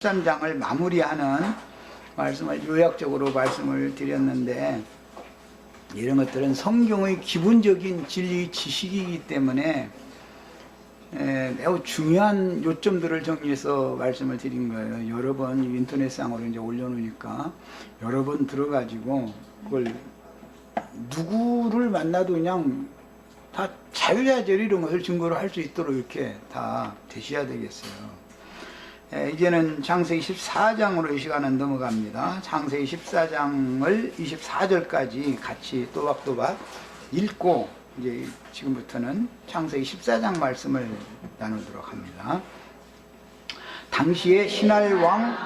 13장을 마무리하는 말씀을 요약적으로 말씀을 드렸는데, 이런 것들은 성경의 기본적인 진리 지식이기 때문에 매우 중요한 요점들을 정리해서 말씀을 드린 거예요. 여러 번 인터넷상으로 이제 올려놓으니까 여러 번 들어가지고 그걸 누구를 만나도 그냥 다 자유자재로 이런 것을 증거로 할 수 있도록 이렇게 다 되셔야 되겠어요. 이제는 창세기 14장으로 이 시간은 넘어갑니다. 창세기 14장을 24절까지 같이 또박또박 읽고 이제 지금부터는 창세기 14장 말씀을 나누도록 합니다. 당시에 신할 왕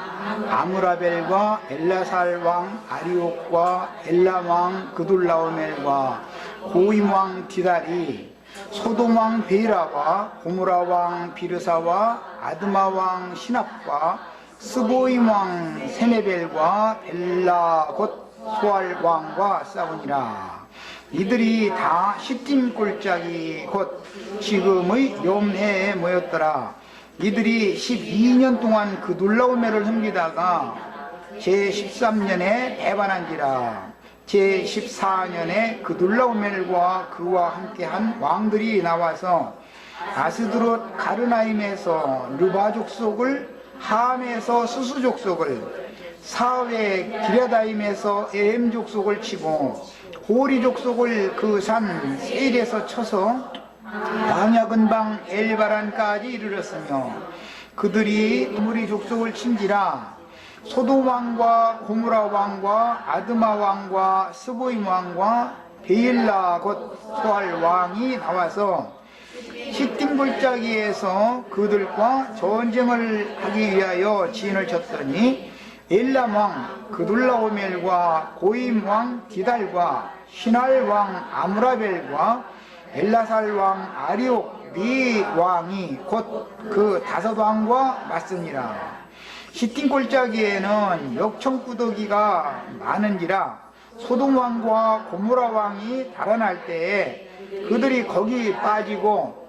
아므라벨과 엘라살 왕 아리옥과 엘람 왕 그둘라오멜과 고임 왕 디달이 소돔 왕 베이라와 고무라 왕 비르사와 아드마 왕 시납과 스보임 왕 세네벨과 벨라 곧 소알 왕과 싸우니라. 이들이 다 시딤 골짜기 곧 지금의 염해에 모였더라. 이들이 12년 동안 그둘라오멜을 섬기다가 제13년에 배반한지라. 제14년에 그둘라오멜과 그와 함께한 왕들이 나와서 아스드롯 가르나임에서 르바 족속을, 함에서 수수 족속을, 사웨 기랴다임에서 에헴 족속을 치고 호리 족속을 그 산 세일에서 쳐서 광야 근방 엘바란까지 이르렀으며, 그들이 무리 족속을 친지라. 소돔 왕과 고무라 왕과 아드마 왕과 스보임 왕과 베일라 곧 소알 왕이 나와서 시딤 골짜기에서 그들과 전쟁을 하기 위하여 진을 쳤더니, 엘람 왕 그둘라오멜과 고임 왕 디달과 신할 왕 아므라벨과 엘라살 왕 아리옥 네 왕이 곧 그 5왕과 맞으니라. 시딤 골짜기에는 역청구더기가 많은지라. 소돔 왕과 고무라 왕이 달아날 때에 그들이 거기 빠지고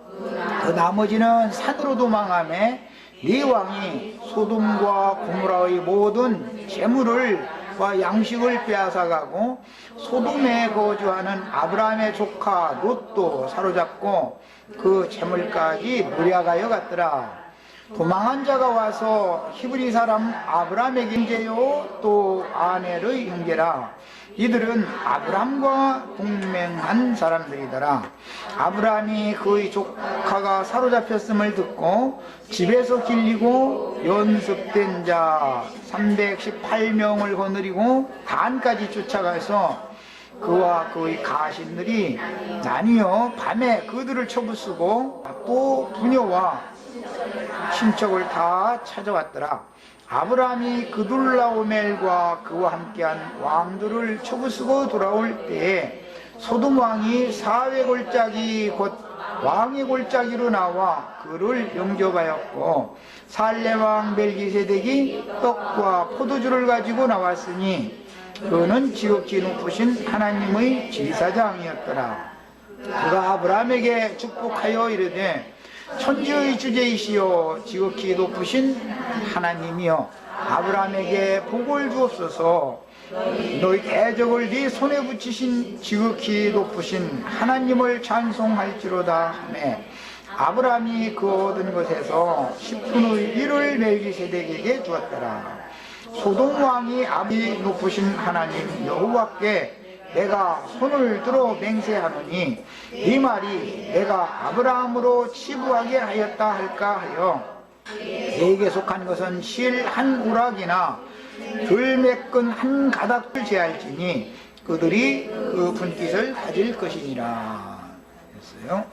그 나머지는 산으로 도망하매, 네 왕이 소돔과 고무라의 모든 재물을 와 양식을 빼앗아가고 소돔에 거주하는 아브라함의 조카 롯도 사로잡고 그 재물까지 무략하여 갔더라. 도망한 자가 와서 히브리 사람 아브라함의 형제요 또 아넬의 형제라. 이들은 아브라함과 동맹한 사람들이더라. 아브라함이 그의 조카가 사로잡혔음을 듣고 집에서 길리고 연습된 자 318명을 거느리고 단까지 쫓아가서 그와 그의 가신들이 나뉘어 밤에 그들을 쳐부수고 또 부녀와 친척을 다 찾아왔더라. 아브라함이 그둘라오멜과 그와 함께한 왕들을 쳐부수고 돌아올 때에 소돔 왕이 사회 골짜기 곧 왕의 골짜기로 나와 그를 영접하였고, 살레 왕 멜기세덱이 떡과 포도주를 가지고 나왔으니 그는 지극히 높으신 하나님의 제사장이었더라. 그가 아브라함에게 축복하여 이르되, 천지의 주제이시여 지극히 높으신 하나님이여 아브라함에게 복을 주옵소서. 너희 대적을 네 손에 붙이신 지극히 높으신 하나님을 찬송할지로다 하매, 아브라함이 그 얻은 것에서 10분의 1을 멜기세덱에게 주었더라. 소돔 왕이 아비 높으신 하나님 여호와께 내가 손을 들어 맹세하노니 이 말이 내가 아브라함으로 치부하게 하였다 할까 하여, 내게 속한 것은 실 한 우락이나 들 메끈 한 가닥을 제할지니 그들이 그 분깃을 가질 것이니라 했어요.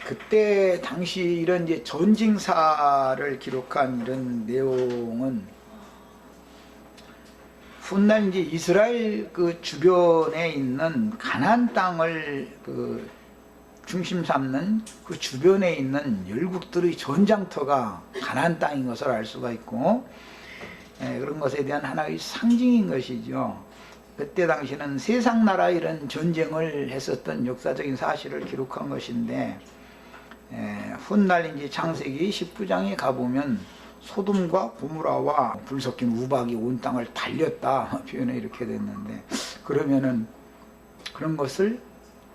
그때 당시 이런 이제 전징사를 기록한 이런 내용은 훗날 이제 이스라엘 그 주변에 있는 가나안 땅을 그 중심 삼는 그 주변에 있는 열국들의 전장터가 가나안 땅인 것을 알 수가 있고, 그런 것에 대한 하나의 상징인 것이죠. 그때 당시는 세상 나라 이런 전쟁을 했었던 역사적인 사실을 기록한 것인데, 훗날 이제 창세기 19장에 가보면 소돔과 고모라와 불 섞인 우박이 온 땅을 달렸다 표현이 이렇게 됐는데, 그러면은 그런 것을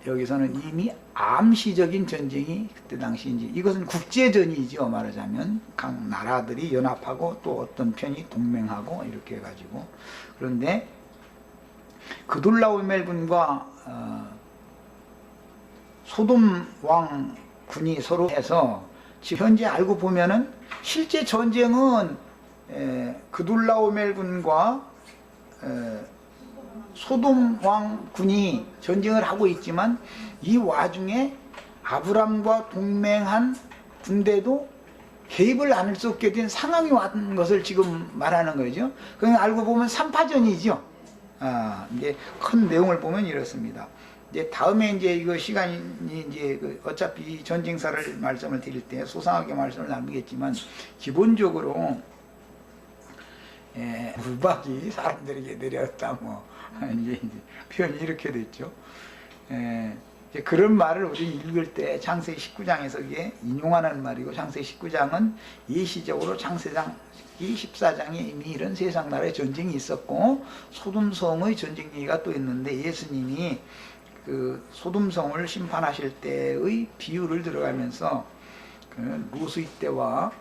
여기서는 이미 암시적인 전쟁이 그때 당시 이제 이것은 국제전이죠. 말하자면 각 나라들이 연합하고 또 어떤 편이 동맹하고 이렇게 해가지고, 그런데 그돌라오멜 군과 소돔 왕 군이 서로 해서 지금 현재 알고 보면은 실제 전쟁은 그돌라오멜 군과 소돔 왕 군이 전쟁을 하고 있지만, 이 와중에 아브람과 동맹한 군대도 개입을 안 할 수 없게 된 상황이 왔는 것을 지금 말하는 거죠. 그냥 알고 보면 3파전이죠. 이제 큰 내용을 보면 이렇습니다. 이제 다음에 이제 이거 시간이 이제 어차피 전쟁사를 말씀을 드릴 때 소상하게 말씀을 나누겠지만, 기본적으로 우박이 사람들에게 내렸다 뭐 이제 표현이 이렇게 됐죠. 이제 그런 말을 우리 읽을 때 창세기 19장에서 이게 인용하는 말이고, 창세기 19장은 예시적으로 창세기 14장에 이미 이런 세상 나라의 전쟁이 있었고 소돔성의 전쟁 얘기가 또 있는데, 예수님이 그 소돔성을 심판하실 때의 비유를 들어가면서 그 로스의 때와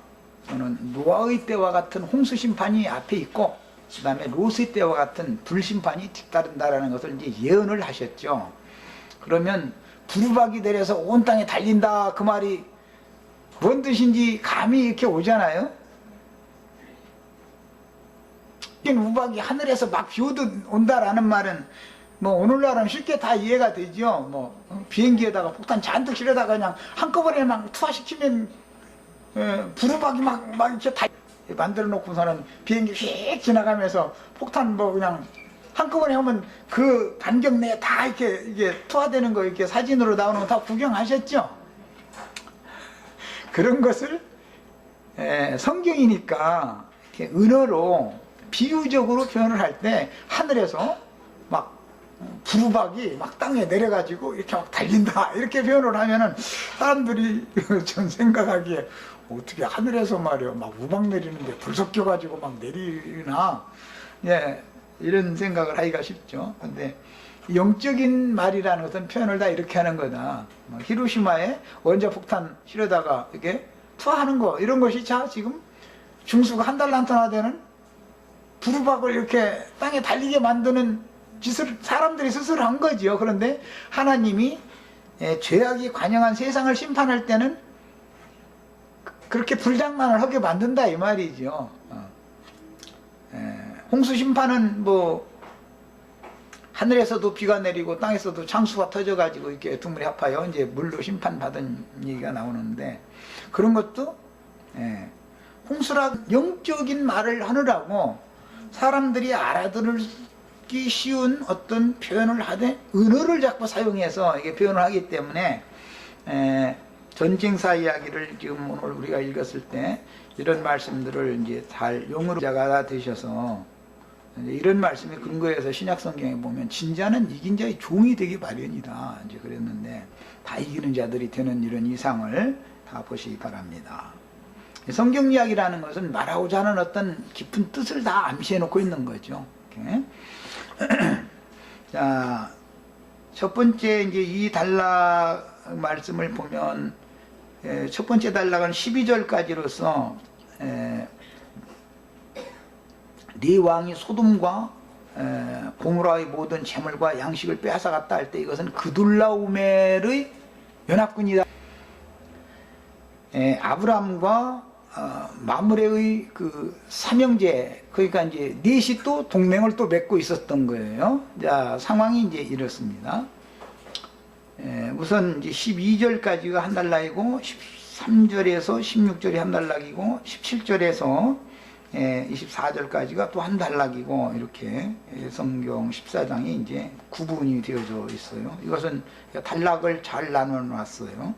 또는 노아의 때와 같은 홍수 심판이 앞에 있고, 그 다음에 로스의 때와 같은 불심판이 뒤따른다라는 것을 이제 예언을 하셨죠. 그러면 두루박이 내려서 온 땅에 달린다, 그 말이 뭔 뜻인지 감이 이렇게 오잖아요. 우박이 하늘에서 막 비오듯 온다라는 말은 뭐 오늘날은 쉽게 다 이해가 되죠. 뭐 비행기에다가 폭탄 잔뜩 실어다가 그냥 한꺼번에 막 투하시키면 부루박이 막 이렇게 다 만들어 놓고서는 비행기 휙 지나가면서 폭탄 뭐 그냥 한꺼번에 하면 그 반경 내에 다 이렇게 이게 투하되는 거 이렇게 사진으로 나오는 거 다 구경하셨죠? 그런 것을 성경이니까 이렇게 은어로 비유적으로 표현을 할 때 하늘에서 막 부루박이 막 땅에 내려가지고 이렇게 막 달린다 이렇게 표현을 하면은 사람들이 전 생각하기에 어떻게 하늘에서 말이야 막 우박 내리는데 불 섞여가지고 막 내리나, 이런 생각을 하기가 쉽죠. 근데 영적인 말이라는 것은 표현을 다 이렇게 하는 거다. 히로시마에 원자폭탄 실어다가 이렇게 투하하는 거, 이런 것이 자 지금 중수가 한 달란트나 되는 부루박을 이렇게 땅에 달리게 만드는 짓을 사람들이 스스로 한 거지요. 그런데 하나님이 죄악이 관영한 세상을 심판할 때는 그렇게 불장난을 하게 만든다 이 말이죠. 홍수 심판은 뭐 하늘에서도 비가 내리고 땅에서도 창수가 터져가지고 이렇게 두물이 아파요. 이제 물로 심판받은 얘기가 나오는데, 그런 것도 홍수라 영적인 말을 하느라고 사람들이 알아들기 쉬운 어떤 표현을 하되 은어를 자꾸 사용해서 이게 표현을 하기 때문에 전쟁사 이야기를 지금 오늘 우리가 읽었을 때 이런 말씀들을 이제 잘 용어자가 되셔서 이런 말씀에 근거해서 신약성경에 보면 진자는 이긴 자의 종이 되기 마련이다 이제 그랬는데, 다 이기는 자들이 되는 이런 이상을 다 보시기 바랍니다. 성경 이야기라는 것은 말하고자 하는 어떤 깊은 뜻을 다 암시해 놓고 있는 거죠. 자, 첫 번째 이제 이 단락 말씀을 보면 첫 번째 단락은 12절까지로서 네 왕이 소돔과 고모라의 모든 재물과 양식을 빼앗아갔다 할 때 이것은 그둘라오멜의 연합군이다. 아브람과 마므레의 그 삼형제, 그러니까 이제 넷이 또 동맹을 또 맺고 있었던 거예요. 자, 상황이 이제 이렇습니다. 우선 이제 12절까지가 한 단락이고 13절에서 16절이 한 단락이고 17절에서 24절까지가 또 한 단락이고, 이렇게 성경 14장이 이제 구분이 되어져 있어요. 이것은 단락을 잘 나눠 놨어요.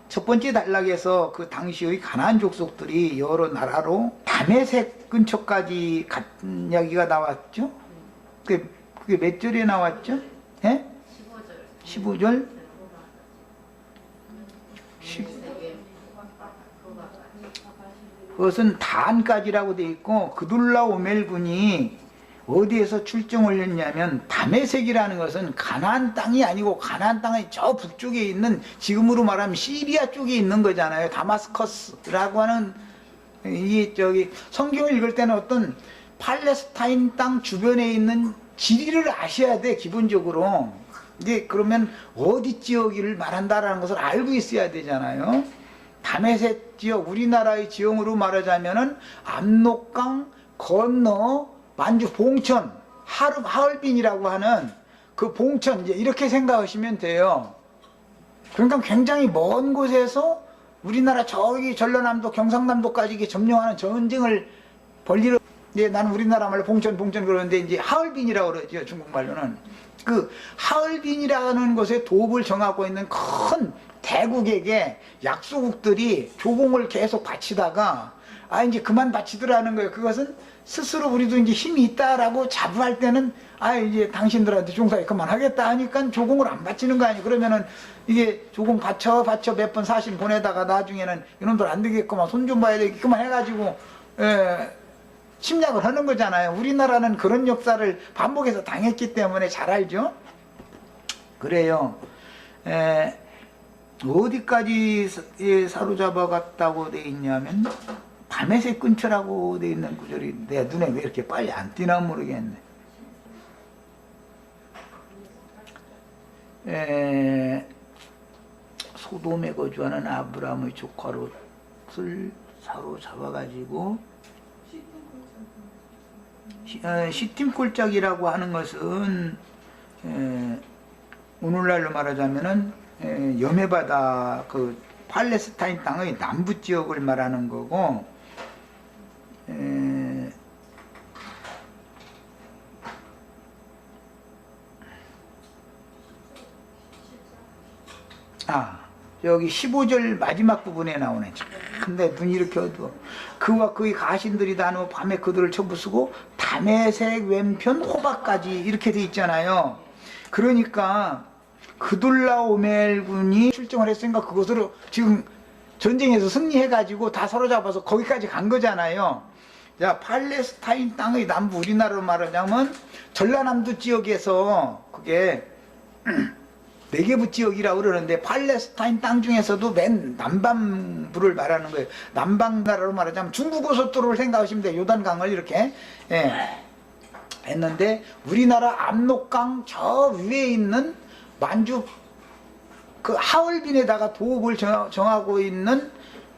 첫 번째 단락에서 그 당시의 가나안 족속들이 여러 나라로 다메섹 근처까지 간 이야기가 나왔죠. 그게 몇 절에 나왔죠? 예? 15절? 10. 그것은 단까지라고 되어 있고, 그둘라오멜군이 어디에서 출정을 했냐면, 다메섹이라는 것은 가나안 땅이 아니고 가나안 땅의 저 북쪽에 있는, 지금으로 말하면 시리아 쪽에 있는 거잖아요. 다마스커스라고 하는, 이 성경을 읽을 때는 어떤 팔레스타인 땅 주변에 있는 지리를 아셔야 돼, 기본적으로. 이제 그러면 어디 지역을 말한다라는 것을 알고 있어야 되잖아요. 다메섹 지역, 우리나라의 지형으로 말하자면은 압록강 건너 만주 봉천, 하얼빈이라고 하는 그 봉천, 이제 이렇게 생각하시면 돼요. 그러니까 굉장히 먼 곳에서 우리나라 저기 전라남도, 경상남도까지 이게 점령하는 전쟁을 벌리러, 예, 나는 우리나라 말로 봉천 그러는데 이제 하얼빈이라고 그러죠, 중국말로는. 그 하얼빈이라는 곳에 도읍을 정하고 있는 큰 대국에게 약소국들이 조공을 계속 바치다가, 이제 그만 바치더라는 거예요. 그것은 스스로 우리도 이제 힘이 있다라고 자부할 때는, 이제 당신들한테 종사에 그만하겠다 하니까 조공을 안 바치는 거 아니에요. 그러면은 이게 조공 바쳐 몇 번 사신 보내다가 나중에는 이놈들 안 되겠구만, 손 좀 봐야 되겠구만 해가지고, 침략을 하는 거잖아요. 우리나라는 그런 역사를 반복해서 당했기 때문에 잘 알죠. 그래요. 어디까지 사로잡아 갔다고 돼 있냐면, 다메섹 근처라고 돼 있는 구절이 내 눈에 왜 이렇게 빨리 안 띄나 모르겠네. 소돔에 거주하는 아브라함의 조카롯을 사로잡아가지고, 시팀 꼴짝이라고 하는 것은 오늘날로 말하자면은 여메바다, 그 팔레스타인 땅의 남부 지역을 말하는 거고, 여기 15절 마지막 부분에 나오네. 근데 눈이 이렇게 어두워. 그와 그의 가신들이 다누 밤에 그들을 쳐부수고 다메섹 왼편 호박까지, 이렇게 돼 있잖아요. 그러니까 그둘라오멜 군이 출정을 했으니까 그것으로 지금 전쟁에서 승리해가지고 다 사로잡아서 거기까지 간 거잖아요. 자, 팔레스타인 땅의 남부, 우리나라로 말하자면 전라남도 지역에서, 그게 네게부 지역이라고 그러는데, 팔레스타인 땅 중에서도 맨 남반부를 말하는 거예요. 남방나라로 말하자면 중부고속도로를 생각하시면 돼요. 요단강을 이렇게 했는데, 우리나라 압록강 저 위에 있는 만주 그 하얼빈에다가 도읍을 정하고 있는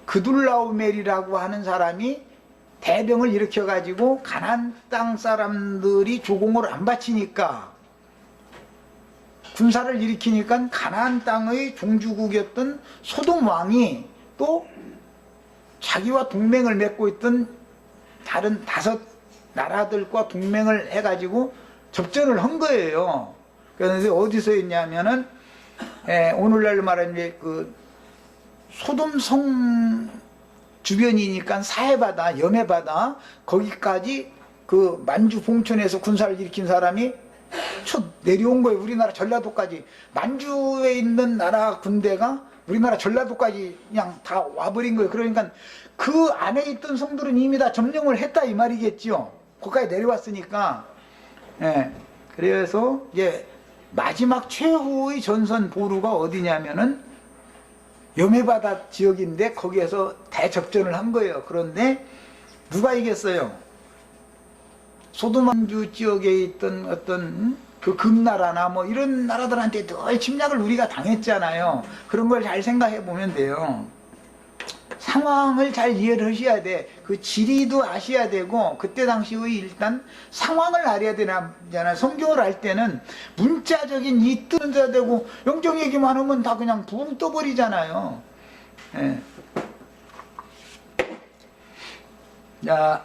그둘라오멜이라고 하는 사람이 대병을 일으켜 가지고 가나안 땅 사람들이 조공을 안 바치니까, 군사를 일으키니까 가나안 땅의 종주국이었던 소돔 왕이 또 자기와 동맹을 맺고 있던 다른 5 나라들과 동맹을 해가지고 접전을 한 거예요. 그런데 어디서 했냐면은, 오늘날로 말하면 그 소돔성 주변이니까 사해바다, 여메바다, 거기까지 그 만주 봉천에서 군사를 일으킨 사람이 내려온 거예요. 우리나라 전라도까지. 만주에 있는 나라 군대가 우리나라 전라도까지 그냥 다 와버린 거예요. 그러니까 그 안에 있던 성들은 이미 다 점령을 했다 이 말이겠죠. 거기까지 내려왔으니까. 그래서 이제 마지막 최후의 전선 보루가 어디냐면은 여메바다 지역인데, 거기에서 대접전을 한 거예요. 그런데 누가 이겼어요? 소돔만주 지역에 있던 어떤 그 금나라나 뭐 이런 나라들한테 늘 침략을 우리가 당했잖아요. 그런 걸 잘 생각해 보면 돼요. 상황을 잘 이해를 하셔야 돼. 그 지리도 아셔야 되고, 그때 당시의 일단 상황을 알아야 되잖아요. 성경을 알 때는 문자적인 이 뜻은 해야 되고, 영적 얘기만 하면 다 그냥 붕 떠버리잖아요. 자,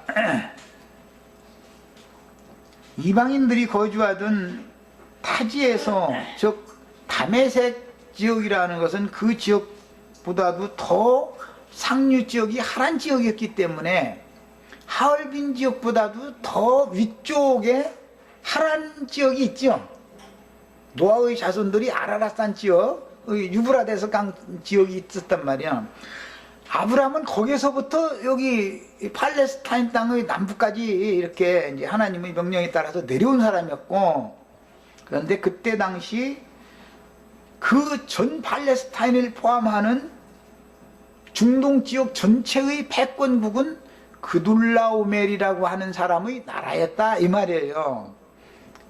이방인들이 거주하던 타지에서, 즉 다메섹 지역이라는 것은 그 지역보다도 더 상류 지역이 하란 지역이었기 때문에 하얼빈 지역보다도 더 위쪽에 하란 지역이 있죠. 노아의 자손들이 아라랏산 지역, 유브라데스 강 지역이 있었단 말이야. 아브라함은 거기서부터 여기 팔레스타인 땅의 남부까지 이렇게 이제 하나님의 명령에 따라서 내려온 사람이었고, 그런데 그때 당시 그 전 팔레스타인을 포함하는 중동 지역 전체의 패권국은 그둘라오멜이라고 하는 사람의 나라였다 이 말이에요.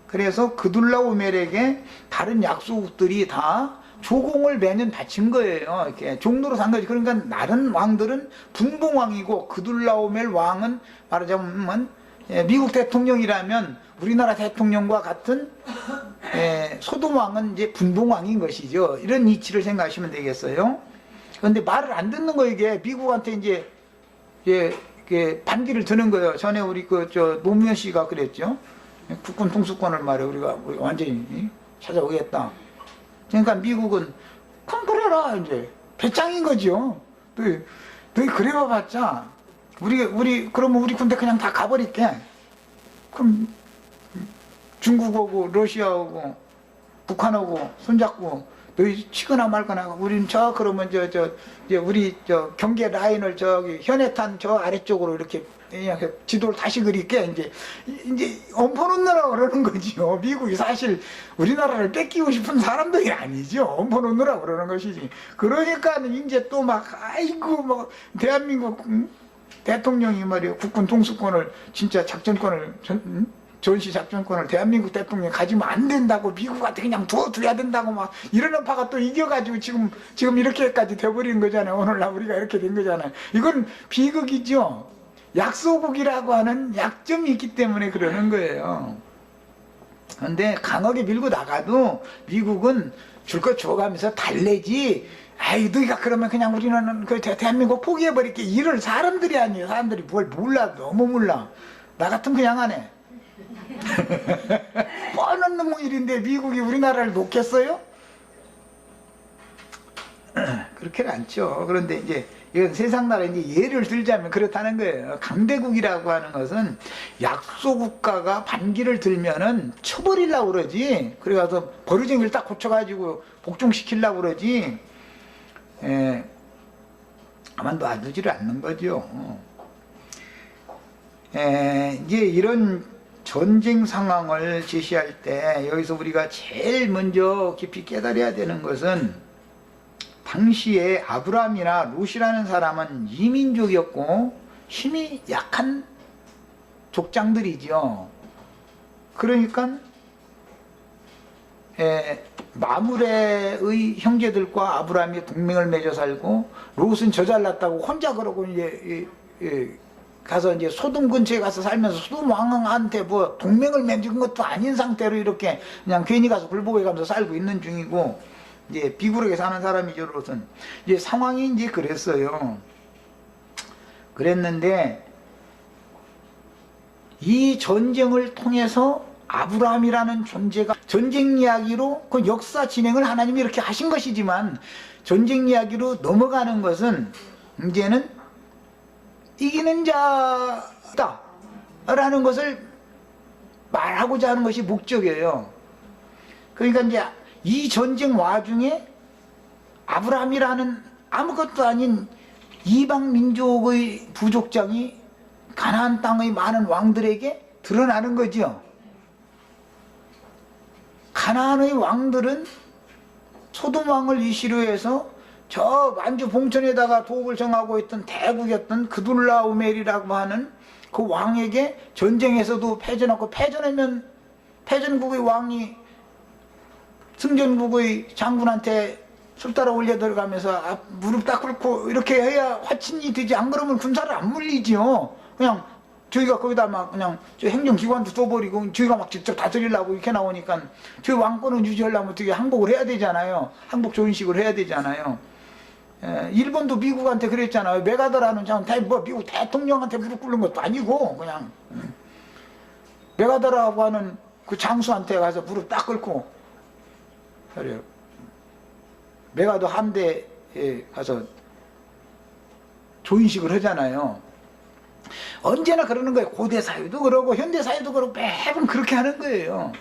그래서 그둘라오멜에게 다른 약소국들이 다 조공을 매년 바친 거예요. 이렇게 종로로 산 거지. 그러니까 다른 왕들은 분봉왕이고 그둘라오멜 왕은 말하자면 미국 대통령이라면 우리나라 대통령과 같은 소돔 왕은 이제 분봉왕인 것이죠. 이런 이치를 생각하시면 되겠어요. 그런데 말을 안 듣는 거 이게 미국한테 이제 반기를 드는 거예요. 전에 우리 노무현 씨가 그랬죠. 국군 통수권을 말해 우리가 완전히 찾아오겠다. 그러니까 미국은 그럼 그래라 이제 배짱인 거죠. 너희 그래봐봤자 그러면 우리 군대 그냥 다 가버릴게. 그럼 중국하고 러시아하고 북한하고 손잡고 너희 치거나 말거나 우리는 그러면 우리 경계 라인을 저기 현해탄 저 아래쪽으로 이렇게 지도를 다시 그릴게 이제 엎어놓느라고 그러는 거지요. 미국이 사실 우리나라를 뺏기고 싶은 사람들이 아니죠. 엎어놓느라고 그러는 것이지. 그러니까 이제 또 막 아이고 뭐 대한민국 대통령이 말이에요. 국군 통수권을 진짜 작전권을 전시 작전권을 대한민국 대통령이 가지면 안 된다고 미국한테 그냥 두어둬야 된다고 막 이러는 파가 또 이겨가지고 지금 이렇게까지 돼버린 거잖아요. 오늘날 우리가 이렇게 된 거잖아요. 이건 비극이죠. 약소국이라고 하는 약점이 있기 때문에 그러는 거예요. 그런데 강하게 밀고 나가도 미국은 줄 거 줘가면서 달래지. 아이 너희가 그러면 그냥 우리는 대한민국 포기해버릴게. 이럴 사람들이 아니에요. 사람들이 뭘 몰라. 너무 몰라. 나 같으면 그냥 안 해. 뻔한 놈의 일인데 미국이 우리나라를 놓겠어요? 그렇게는 않죠. 그런데 이제 이건 세상 나라 이제 예를 들자면 그렇다는 거예요. 강대국이라고 하는 것은 약소국가가 반기를 들면은 쳐버리려고 그러지. 그래가서 버르장이를 딱 고쳐가지고 복종시키려고 그러지. 가만 놔두지를 않는 거죠. 이제 이런 전쟁 상황을 제시할 때 여기서 우리가 제일 먼저 깊이 깨달아야 되는 것은 당시에 아브라함이나 롯이라는 사람은 이민족이었고 힘이 약한 족장들이죠. 그러니까 마므레의 형제들과 아브라함이 동맹을 맺어 살고 롯은 저 잘났다고 혼자 그러고 이제 가서 이제 소돔 근처에 가서 살면서 소돔 왕한테 뭐 동맹을 맺은 것도 아닌 상태로 이렇게 그냥 괜히 가서 굴복해 가면서 살고 있는 중이고 이제 비굴하게 사는 사람이죠. 롯은 이제 상황이 이제 그랬어요. 그랬는데 이 전쟁을 통해서 아브라함이라는 존재가 전쟁 이야기로 그 역사 진행을 하나님이 이렇게 하신 것이지만 전쟁 이야기로 넘어가는 것은 이제는 이기는 자다 라는 것을 말하고자 하는 것이 목적이에요. 그러니까 이제 이 전쟁 와중에 아브라함이라는 아무것도 아닌 이방 민족의 부족장이 가나안 땅의 많은 왕들에게 드러나는 거죠. 가나안의 왕들은 소돔 왕을 이시로 해서 저 만주 봉천에다가 도읍을 정하고 있던 대국이었던 그둘라오멜이라고 하는 그 왕에게 전쟁에서도 패전하고 패전하면 패전국의 왕이 승전국의 장군한테 술 따라 올려 들어가면서 무릎 딱 꿇고 이렇게 해야 화친이 되지. 안 그러면 군사를 안 물리죠. 그냥 저희가 거기다 막 그냥 저 행정기관도 써버리고 저희가 막 직접 다스리려고 이렇게 나오니까 저희 왕권을 유지하려면 어떻게 항복을 해야 되잖아요. 항복 조인식을 해야 되잖아요. 일본도 미국한테 그랬잖아요. 메가더라는 뭐 미국 대통령한테 무릎 꿇는 것도 아니고 그냥 메가더라고 하는 그 장수한테 가서 무릎 딱 꿇고 그래요. 메가더 함대에 가서 조인식을 하잖아요. 언제나 그러는 거예요. 고대 사회도 그러고 현대 사회도 그러고 매번 그렇게 하는 거예요.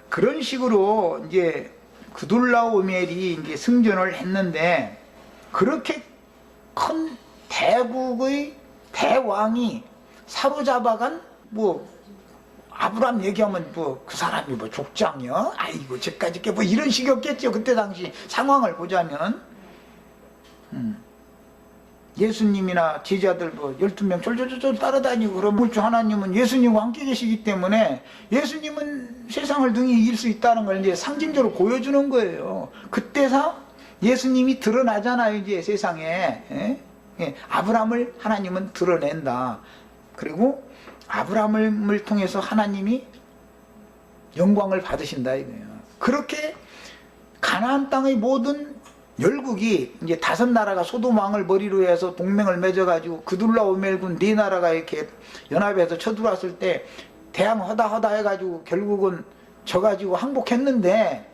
그런 식으로 이제 그둘라오멜이 이제 승전을 했는데, 그렇게 큰 대국의 대왕이 사로잡아간, 뭐 아브람 얘기하면 뭐 그 사람이 뭐 족장이요? 아이고 저까지 게 뭐 이런 식이었겠죠. 그때 당시 상황을 보자면. 예수님이나 제자들 뭐 12명 쫄쫄쫄 따라다니고 그러면 주 하나님은 예수님과 함께 계시기 때문에 예수님은 세상을 등에 이길 수 있다는 걸 이제 상징적으로 보여주는 거예요. 그때서 예수님이 드러나잖아요. 이제 세상에. 아브라함을 하나님은 드러낸다. 그리고 아브라함을 통해서 하나님이 영광을 받으신다 이거예요. 그렇게 가나안 땅의 모든 열국이 이제 5나라가 소돔 왕을 머리로 해서 동맹을 맺어가지고 그둘라오멜군 4나라가 이렇게 연합해서 쳐들어왔을 때 대항 허다 해가지고 결국은 져가지고 항복했는데,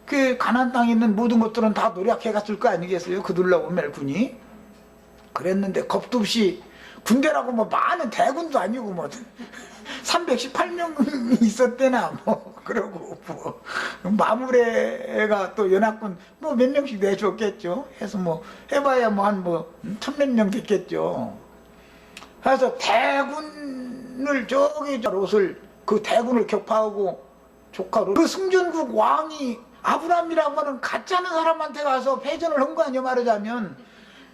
그 가나안 땅에 있는 모든 것들은 다 노력해갔을 거 아니겠어요? 그둘라오멜군이. 그랬는데 겁도 없이 군대라고 뭐 많은 대군도 아니고 뭐 318명이 있었대나 뭐 그러고 뭐 마무레가 또 연합군 뭐 몇 명씩 내줬겠죠. 해서 뭐 해봐야 뭐 한 뭐 1000몇 명 됐겠죠. 그래서 대군을 저기 롯을 그 대군을 격파하고 조카로 그 승전국 왕이 아브라함이라고 하는 가짜는 사람한테 가서 패전을 한 거 아니야 말하자면.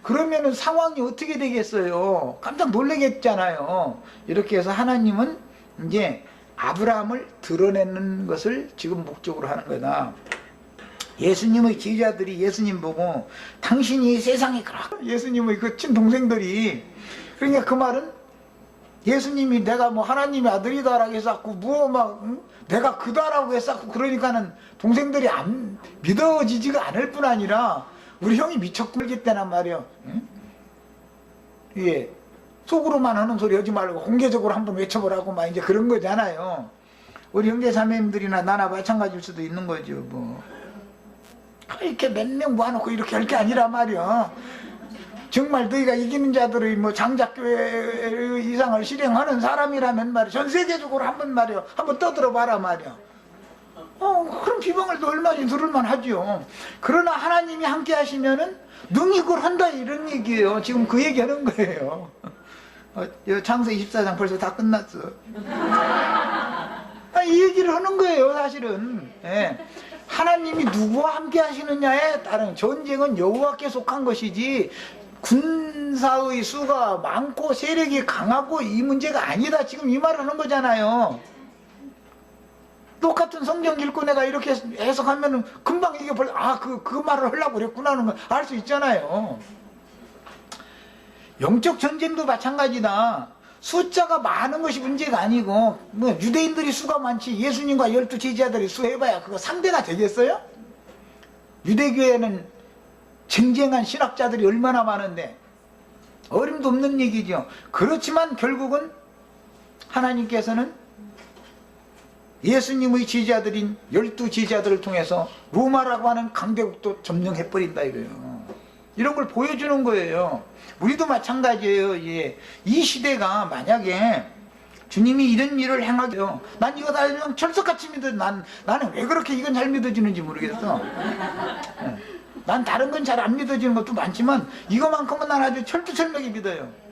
그러면은 상황이 어떻게 되겠어요? 깜짝 놀라겠잖아요. 이렇게 해서 하나님은 이제 아브라함을 드러내는 것을 지금 목적으로 하는 거다. 예수님의 제자들이 예수님 보고 당신이 세상에 그렇게 예수님의 그 친동생들이, 그러니까 그 말은 예수님이 내가 뭐 하나님의 아들이다라고 했었고 뭐 막 내가 그다라고 했었고, 그러니까는 동생들이 안 믿어지지가 않을 뿐 아니라 우리 형이 미쳤굴기 때란 말이요. 응? 예. 속으로만 하는 소리 하지 말고 공개적으로 한번 외쳐보라고 막 이제 그런 거잖아요. 우리 형제자매님들이나 나나 마찬가지일 수도 있는 거죠. 뭐 이렇게 몇 명 모아놓고 이렇게 할 게 아니라 말이요. 정말 너희가 이기는 자들의 뭐 장작교회 이상을 실행하는 사람이라면 말이야. 전 세계적으로 한번 말이요. 한번 떠들어봐라 말이야. 그럼 비방을 또 얼마나 들을만 하죠. 그러나 하나님이 함께 하시면은 능히 그걸 한다 이런 얘기예요. 지금 그 얘기 하는 거예요. 창세기 24장 벌써 다 끝났어. 이 얘기를 하는 거예요 사실은. 예. 하나님이 누구와 함께 하시느냐에 따른 전쟁은 여호와께 속한 것이지 군사의 수가 많고 세력이 강하고 이 문제가 아니다. 지금 이 말을 하는 거잖아요. 똑같은 성경 읽고 내가 이렇게 해석하면은 금방 이게 그 말을 하려고 그랬구나 하는 걸 알 수 있잖아요. 영적 전쟁도 마찬가지다. 숫자가 많은 것이 문제가 아니고, 뭐 유대인들이 수가 많지 예수님과 12 제자들이 수 해봐야 그거 상대가 되겠어요? 유대교회는 쟁쟁한 신학자들이 얼마나 많은데 어림도 없는 얘기죠. 그렇지만 결국은 하나님께서는 예수님의 제자들인 12 제자들을 통해서 로마라고 하는 강대국도 점령해버린다 이거예요. 이런 걸 보여주는 거예요. 우리도 마찬가지예요. 예. 이 시대가 만약에 주님이 이런 일을 행하게요. 난 이거 다 그냥 철석같이 믿어. 나는 왜 그렇게 이건 잘 믿어지는지 모르겠어. 난 다른 건 잘 안 믿어지는 것도 많지만 이거만큼은 난 아주 철두철미하게 믿어요.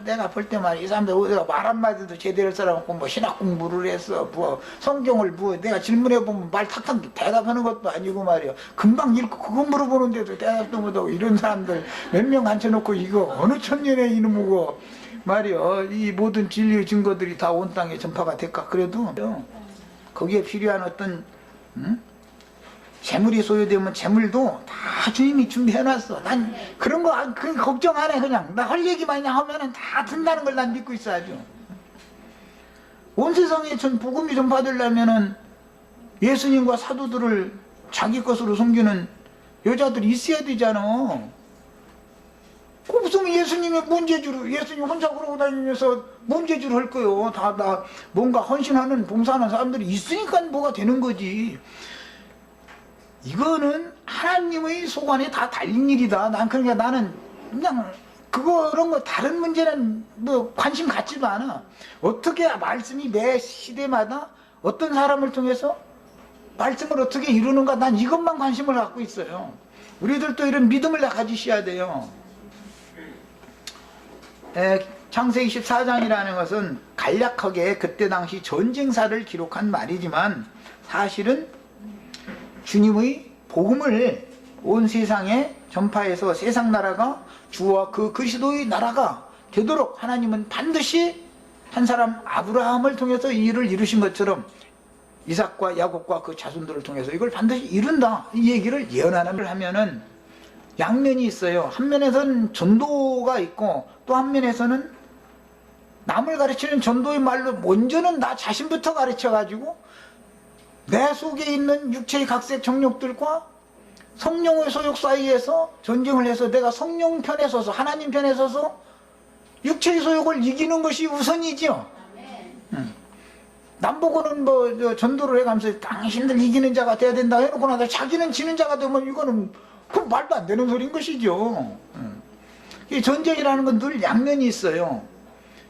내가 볼 때 말이야. 이 사람들 어디가 말 한마디도 제대로 써갖고 뭐 신학 공부를 했어. 뭐 성경을 뭐 내가 질문해보면 말 탁탁 대답하는 것도 아니고 말이야. 금방 읽고 그거 물어보는데도 대답도 못하고 이런 사람들 몇 명 앉혀놓고 이거 어느 천년의 이놈이고 말이야. 이 모든 진리의 증거들이 다 온 땅에 전파가 될까? 그래도 거기에 필요한 어떤 재물이 소요되면 재물도 다 주님이 준비해놨어. 난 그런 거 걱정 안 해. 그냥 나 할 얘기만 그냥 하면은 다 된다는 걸 난 믿고 있어 아주. 온 세상에 복음이 전파되려면은 예수님과 사도들을 자기 것으로 섬기는 여자들이 있어야 되잖아. 그 무슨 예수님의 문제주를 예수님 혼자 그러고 다니면서 문제주를 할 거요. 다 뭔가 헌신하는 봉사하는 사람들이 있으니까 뭐가 되는 거지. 이거는 하나님의 소관에 다 달린 일이다. 그러니까 나는 그냥 그런 거 다른 문제는 뭐 관심 갖지도 않아. 어떻게 말씀이 매 시대마다 어떤 사람을 통해서 말씀을 어떻게 이루는가, 난 이것만 관심을 갖고 있어요. 우리들도 이런 믿음을 가지셔야 돼요. 창세기 14장이라는 것은 간략하게 그때 당시 전쟁사를 기록한 말이지만 사실은 주님의 복음을 온 세상에 전파해서 세상 나라가 주와 그 그리스도의 나라가 되도록 하나님은 반드시 한 사람 아브라함을 통해서 이 일을 이루신 것처럼 이삭과 야곱과 그 자손들을 통해서 이걸 반드시 이룬다, 이 얘기를 예언하면은 양면이 있어요. 한 면에서는 전도가 있고 또 한 면에서는 남을 가르치는 전도의 말로 먼저는 나 자신부터 가르쳐 가지고 내 속에 있는 육체의 각색 정욕들과 성령의 소욕 사이에서 전쟁을 해서 내가 성령 편에 서서 하나님 편에 서서 육체의 소욕을 이기는 것이 우선이지요. 남보고는 뭐 전도를 해가면서 당신들 이기는 자가 돼야 된다 해놓고 나서 자기는 지는 자가 되면 이거는 그 말도 안 되는 소리인 것이죠. 이 전쟁이라는 건 늘 양면이 있어요.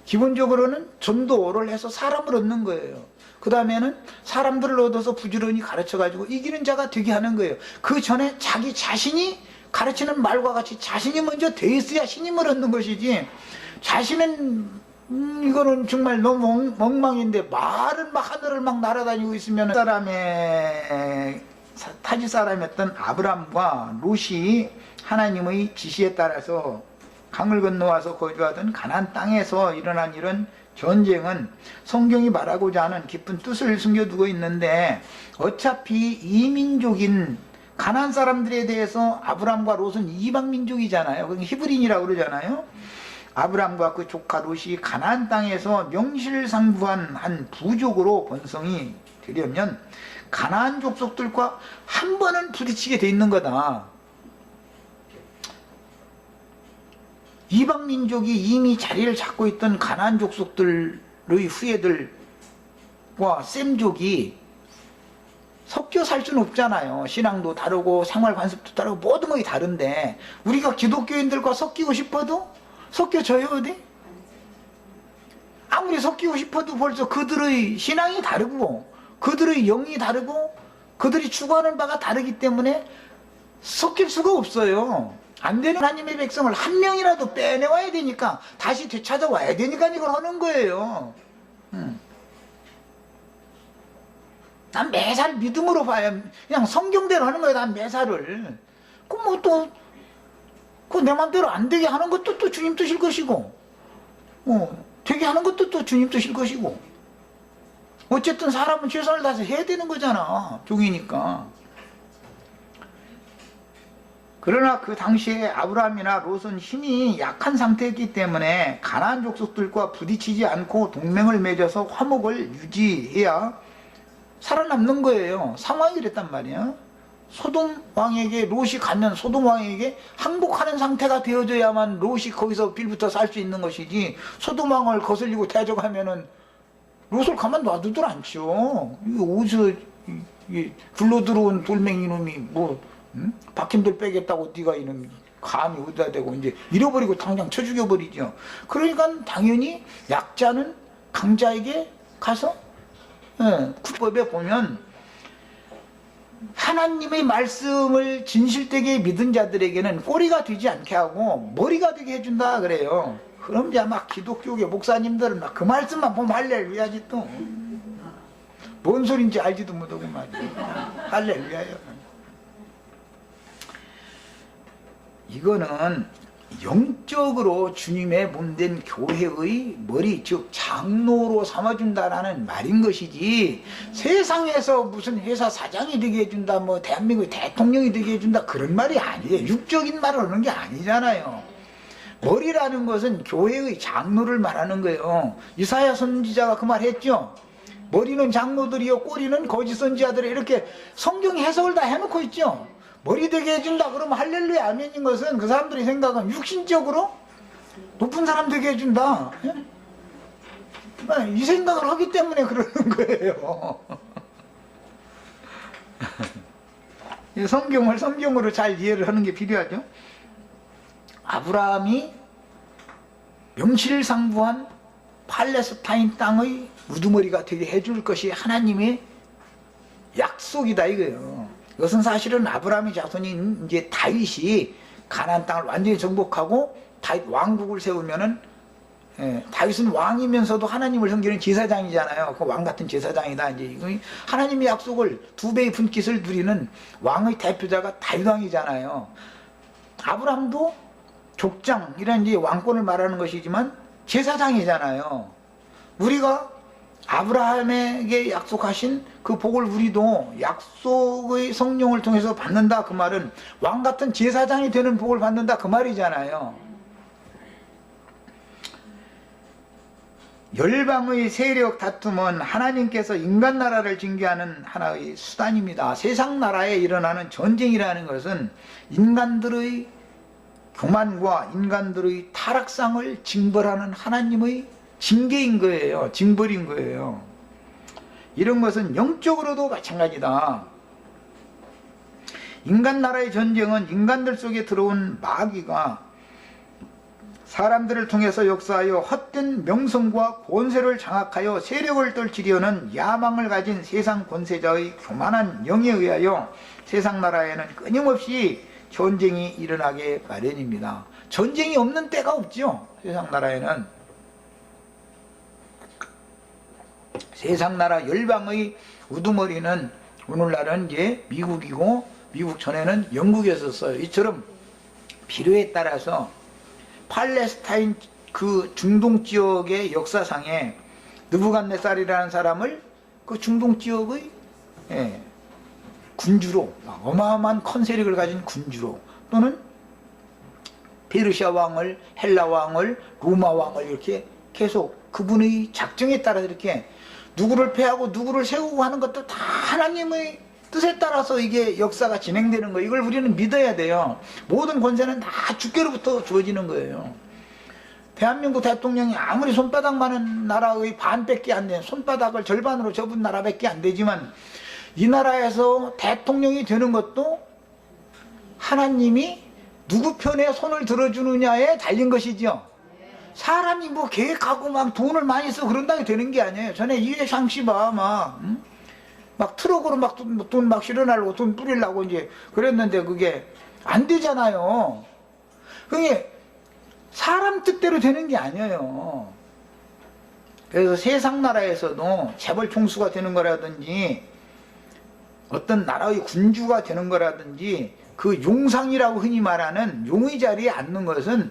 기본적으로는 전도를 해서 사람을 얻는 거예요. 그 다음에는 사람들을 얻어서 부지런히 가르쳐가지고 이기는 자가 되게 하는 거예요. 그 전에 자기 자신이 가르치는 말과 같이 자신이 먼저 돼 있어야 신임을 얻는 것이지, 자신은 이거는 정말 너무 멍망인데 말은 막 하늘을 막 날아다니고 있으면 타지 사람이었던 아브람과 롯이 하나님의 지시에 따라서 강을 건너와서 거주하던 가나안 땅에서 일어난 이런 전쟁은 성경이 말하고자 하는 깊은 뜻을 숨겨두고 있는데, 어차피 이민족인 가나안 사람들에 대해서 아브람과 롯은 이방 민족이잖아요. 그게 히브리인이라고 그러잖아요. 아브람과 그 조카 롯이 가나안 땅에서 명실상부한 한 부족으로 번성이 되려면 가나안 족속들과 한 번은 부딪히게 돼 있는 거다. 이방 민족이 이미 자리를 잡고 있던 가나안 족속들의 후예들과 셈족이 섞여 살 수는 없잖아요. 신앙도 다르고 생활 관습도 다르고 모든 것이 다른데 우리가 기독교인들과 섞이고 싶어도 섞여져요 어디? 아무리 섞이고 싶어도 벌써 그들의 신앙이 다르고 그들의 영이 다르고 그들이 추구하는 바가 다르기 때문에 섞일 수가 없어요. 안 되는 하나님의 백성을 한 명이라도 빼내와야 되니까, 다시 되찾아와야 되니까 이걸 하는 거예요. 난 매살 믿음으로 봐야, 그냥 성경대로 하는 거예요. 난 매살을. 그럼 뭐 또 그 내 맘대로 안 되게 하는 것도 또 주님 뜻일 것이고, 되게 하는 것도 또 주님 뜻일 것이고, 어쨌든 사람은 최선을 다해서 해야 되는 거잖아. 종이니까. 그러나 그 당시에 아브라함이나 롯은 힘이 약한 상태였기 때문에 가나안 족속들과 부딪히지 않고 동맹을 맺어서 화목을 유지해야 살아남는 거예요. 상황이 그랬단 말이야. 소돔 왕에게 롯이 가면 소돔 왕에게 항복하는 상태가 되어져야만 롯이 거기서 빌부터 살 수 있는 것이지, 소돔 왕을 거슬리고 대적하면은 롯을 가만 놔두들 않죠. 어디서 굴러 들어온 돌멩이 놈이 뭐 박힘들 빼겠다고 네가 이놈 감히 어디다 대고 이제 잃어버리고 당장 쳐 죽여버리죠. 그러니까 당연히 약자는 강자에게 가서, 구법에 보면 하나님의 말씀을 진실되게 믿은 자들에게는 꼬리가 되지 않게 하고 머리가 되게 해준다 그래요. 그럼 이제 막 기독교계 목사님들은 막 그 말씀만 보면 할렐루야지 또. 뭔 소린지 알지도 못하고 말이야. 할렐루야요. 이거는 영적으로 주님의 몸된 교회의 머리, 즉 장로로 삼아준다라는 말인 것이지, 세상에서 무슨 회사 사장이 되게 해준다, 뭐 대한민국의 대통령이 되게 해준다, 그런 말이 아니에요. 육적인 말을 하는 게 아니잖아요. 머리라는 것은 교회의 장로를 말하는 거예요. 이사야 선지자가 그 말 했죠. 머리는 장로들이요 꼬리는 거짓 선지자들이, 이렇게 성경 해석을 다 해놓고 있죠. 머리 되게 해준다 그러면 할렐루야 아멘인 것은 그 사람들이 생각은 육신적으로 높은 사람 되게 해준다, 이 생각을 하기 때문에 그러는 거예요. 성경을 성경으로 잘 이해를 하는 게 필요하죠. 아브라함이 명실상부한 팔레스타인 땅의 우두머리가 되게 해줄 것이 하나님의 약속이다 이거예요. 이것은 사실은 아브라함의 자손인 이제 다윗이 가나안 땅을 완전히 정복하고 다윗 왕국을 세우면은, 다윗은 왕이면서도 하나님을 섬기는 제사장이잖아요. 그 왕 같은 제사장이다. 이제 하나님의 약속을 2배의 분깃을 누리는 왕의 대표자가 다윗 왕이잖아요. 아브라함도 족장, 이런 이제 왕권을 말하는 것이지만 제사장이잖아요. 우리가 아브라함에게 약속하신 그 복을 우리도 약속의 성령을 통해서 받는다. 그 말은 왕 같은 제사장이 되는 복을 받는다. 그 말이잖아요. 열방의 세력 다툼은 하나님께서 인간 나라를 징계하는 하나의 수단입니다. 세상 나라에 일어나는 전쟁이라는 것은 인간들의 교만과 인간들의 타락상을 징벌하는 하나님의 징계인 거예요. 징벌인 거예요. 이런 것은 영적으로도 마찬가지다. 인간 나라의 전쟁은 인간들 속에 들어온 마귀가 사람들을 통해서 역사하여 헛된 명성과 권세를 장악하여 세력을 떨치려는 야망을 가진 세상 권세자의 교만한 영에 의하여 세상 나라에는 끊임없이 전쟁이 일어나게 마련입니다. 전쟁이 없는 때가 없죠. 세상 나라에는. 세상 나라 열방의 우두머리는 오늘날은 이제 미국이고, 미국 전에는 영국이었었어요. 이처럼 필요에 따라서 팔레스타인 그 중동 지역의 역사상에 느부갓네살이라는 사람을 그 중동 지역의 군주로, 어마어마한 컨세력을 가진 군주로, 또는 페르시아 왕을, 헬라 왕을, 로마 왕을 이렇게 계속 그분의 작정에 따라 이렇게 누구를 패하고 누구를 세우고 하는 것도 다 하나님의 뜻에 따라서 이게 역사가 진행되는 거예요. 이걸 우리는 믿어야 돼요. 모든 권세는 다 주께로부터 주어지는 거예요. 대한민국 대통령이 아무리 손바닥만한 나라의 반밖에 안 돼, 손바닥을 절반으로 접은 나라밖에 안 되지만 이 나라에서 대통령이 되는 것도 하나님이 누구 편에 손을 들어주느냐에 달린 것이죠. 사람이 뭐 계획하고 막 돈을 많이 써 그런다고 되는 게 아니에요. 전에 이해상씨가 막 트럭으로 막 돈 막 실어나려고 돈 뿌리려고 이제 그랬는데 그게 안 되잖아요. 그게 사람 뜻대로 되는 게 아니에요. 그래서 세상 나라에서도 재벌 총수가 되는 거라든지 어떤 나라의 군주가 되는 거라든지 그 용상이라고 흔히 말하는 용의 자리에 앉는 것은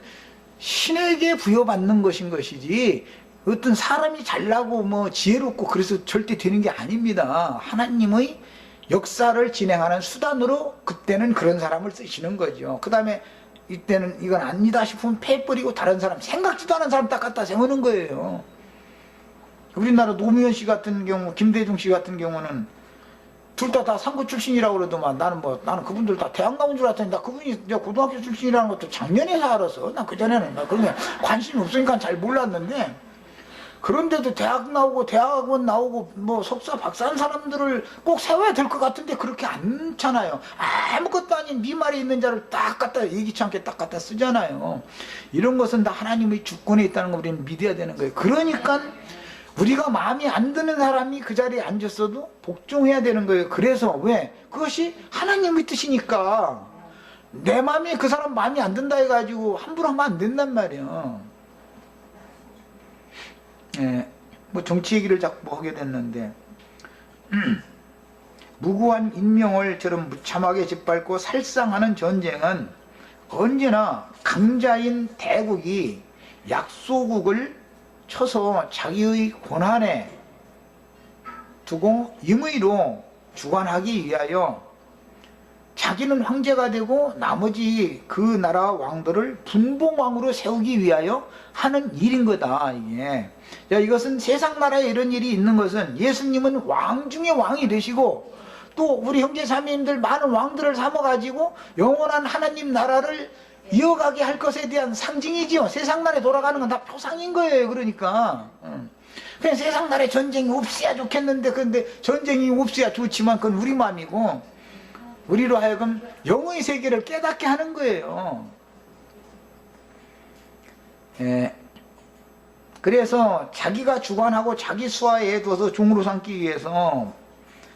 신에게 부여받는 것인 것이지 어떤 사람이 잘나고 뭐 지혜롭고 그래서 절대 되는 게 아닙니다. 하나님의 역사를 진행하는 수단으로 그때는 그런 사람을 쓰시는 거죠. 그 다음에 이때는 이건 아니다 싶으면 패버리고 다른 사람, 생각지도 않은 사람 딱 갖다 세우는 거예요. 우리나라 노무현 씨 같은 경우, 김대중 씨 같은 경우는 둘 다 상고 출신이라고 그러더만 나는 그분들 다 대학 나온 줄 알았더니 나 그분이 고등학교 출신이라는 것도 작년에서 알았어. 난 그전에는 그러면 관심이 없으니까 잘 몰랐는데, 그런데도 대학 나오고 대학원 나오고 뭐 석사 박사한 사람들을 꼭 세워야 될 것 같은데 그렇게 않잖아요. 아무것도 아닌 미말에 있는 자를 딱 갖다 예기치 않게 딱 갖다 쓰잖아요. 이런 것은 다 하나님의 주권에 있다는 걸 우리는 믿어야 되는 거예요. 그러니까 우리가 마음에 안 드는 사람이 그 자리에 앉았어도 복종해야 되는 거예요. 그래서 왜? 그것이 하나님의 뜻이니까. 내 마음에 그 사람 마음에 안 든다 해가지고 함부로 하면 안 된단 말이야. 뭐 정치 얘기를 자꾸 하게 됐는데 무고한 인명을 저런 무참하게 짓밟고 살상하는 전쟁은 언제나 강자인 대국이 약소국을 쳐서 자기의 권한에 두고 임의로 주관하기 위하여 자기는 황제가 되고 나머지 그 나라 왕들을 분봉왕으로 세우기 위하여 하는 일인 거다. 이게 이것은 세상 나라에 이런 일이 있는 것은 예수님은 왕 중에 왕이 되시고 또 우리 형제 자매님들 많은 왕들을 삼아가지고 영원한 하나님 나라를 이어가게 할 것에 대한 상징이지요. 세상 나라에 돌아가는 건 다 표상인 거예요. 그러니까 그냥 세상 나라에 전쟁이 없어야 좋겠는데, 근데 전쟁이 없어야 좋지만 그건 우리 마음이고, 우리로 하여금 영의 세계를 깨닫게 하는 거예요. 예. 그래서 자기가 주관하고 자기 수하에 둬서 종으로 삼기 위해서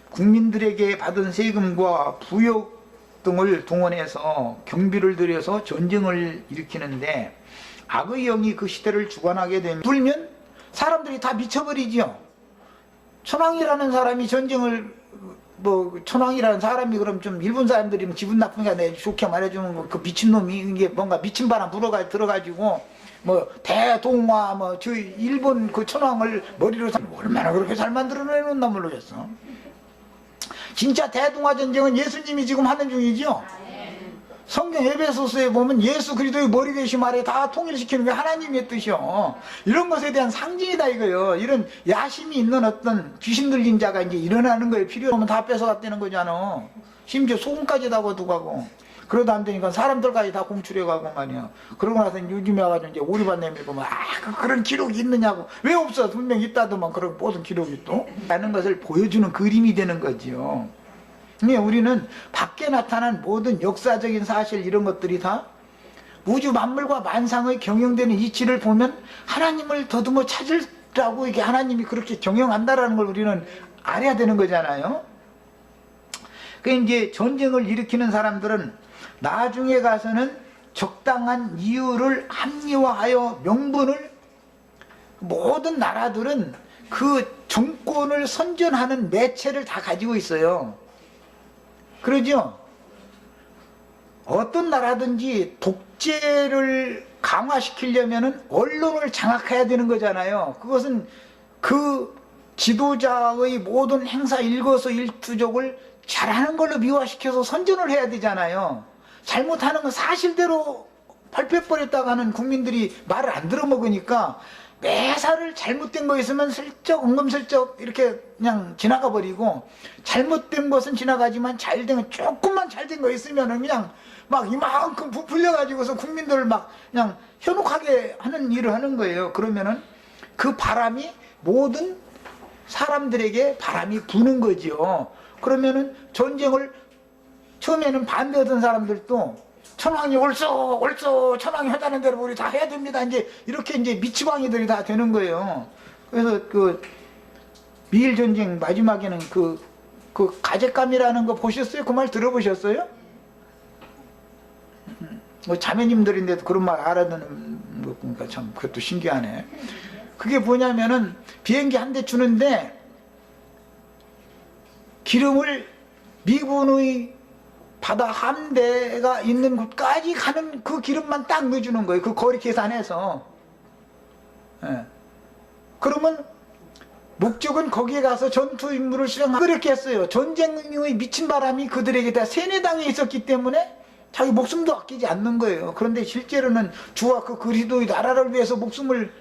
국민들에게 받은 세금과 부역 등을 동원해서 경비를 들여서 전쟁을 일으키는데, 악의 영이 그 시대를 주관하게 되면 불면 사람들이 다 미쳐버리죠. 천황이라는 사람이 전쟁을, 천황이라는 사람이 그럼 좀 일본 사람들이 기분 나쁘니까 내 좋게 말해주면 그 미친놈이 이게 뭔가 미친 바람 들어가지고 대동화 저 일본 그 천황을 머리로 얼마나 그렇게 잘 만들어내놓나 모르겠어. 진짜 대동화 전쟁은 예수님이 지금 하는 중이죠. 성경 에베소서에 보면 예수 그리스도의 머리 되심 아래 다 통일시키는 게 하나님의 뜻이요. 이런 것에 대한 상징이다 이거요. 이런 야심이 있는 어떤 귀신 들린 자가 이제 일어나는 거예요. 필요하면 다 뺏어갔다는 거잖아. 심지어 소금까지 다 거두가고. 그러다 안 되니까 사람들까지 다 공출해가고 말이야. 그러고 나서 요즘에 와가지고 이제 오리반 내밀고 그런 기록이 있느냐고. 왜 없어? 분명 있다더만 그런 모든 기록이 또. 라는 것을 보여주는 그림이 되는 거지요. 우리는 밖에 나타난 모든 역사적인 사실 이런 것들이 다 우주 만물과 만상의 경영되는 이치를 보면 하나님을 더듬어 찾으라고 이게 하나님이 그렇게 경영한다라는 걸 우리는 알아야 되는 거잖아요. 그 이제 전쟁을 일으키는 사람들은 나중에 가서는 적당한 이유를 합리화하여 명분을, 모든 나라들은 그 정권을 선전하는 매체를 다 가지고 있어요. 그러죠? 어떤 나라든지 독재를 강화시키려면 언론을 장악해야 되는 거잖아요. 그것은 그 지도자의 모든 행사 일거수일투족을 잘하는 걸로 미화시켜서 선전을 해야 되잖아요. 잘못하는 건 사실대로 발표해버렸다가는 국민들이 말을 안 들어먹으니까 매사를 잘못된 거 있으면 슬쩍 은금슬쩍 이렇게 그냥 지나가 버리고, 잘못된 것은 지나가지만 잘된 거, 조금만 잘된 거 있으면 그냥 막 이만큼 부풀려 가지고서 국민들을 막 그냥 현혹하게 하는 일을 하는 거예요. 그러면은 그 바람이 모든 사람들에게 바람이 부는 거지요. 그러면은 전쟁을 처음에는 반대하던 사람들도 천황이 옳소 천황이 하자는 대로 우리 다 해야 됩니다. 이제 이렇게 이제 미치광이들이 다 되는 거예요. 그래서 그 미일 전쟁 마지막에는 그 가젯감이라는 거 보셨어요? 그 말 들어보셨어요? 자매님들인데도 그런 말 알아듣는 거 보니까 참 그것도 신기하네. 그게 뭐냐면은 비행기 한 대 주는데 기름을 미군의 바다 함대가 있는 곳까지 가는 그 기름만 딱 넣어주는 거예요. 그 거리 계산해서. 예. 그러면 목적은 거기에 가서 전투 임무를 수행하고 그렇게 했어요. 전쟁의 미친 바람이 그들에게 다 세뇌당해 있었기 때문에 자기 목숨도 아끼지 않는 거예요. 그런데 실제로는 주와 그 그리스도의 나라를 위해서 목숨을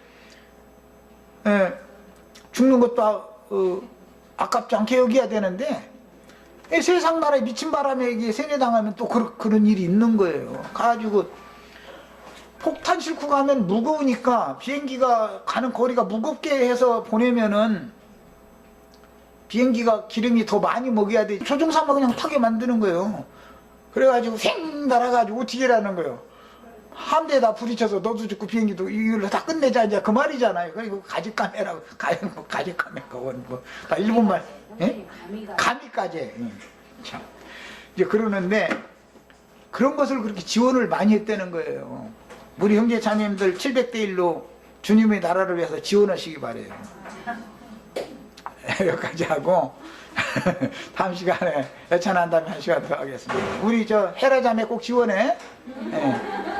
죽는 것도 아깝지 않게 여겨야 되는데, 세상 나라에 미친 바람에 세뇌당하면 또 그런 일이 있는 거예요. 가지고 폭탄 싣고 가면 무거우니까 비행기가 가는 거리가 무겁게 해서 보내면은 비행기가 기름이 더 많이 먹여야 돼. 조종사만 그냥 타게 만드는 거예요. 그래가지고 휙 날아가지고 어떻게 하라는 거예요. 함대에다 부딪혀서 너도 죽고 비행기도 이걸로 다 끝내자, 이제 그 말이잖아요. 그리고 가짓감해라고, 가짓감해가 일본말, 예? 가미까지. 참. 이제 그러는데 그런 것을 그렇게 지원을 많이 했다는 거예요. 우리 형제 자매님들 700대 1로 주님의 나라를 위해서 지원하시기 바래요. 여기까지 하고 다음 시간에 애찬한 다음에 한 시간 더 하겠습니다. 우리 저 헤라 자매 꼭 지원해. 예.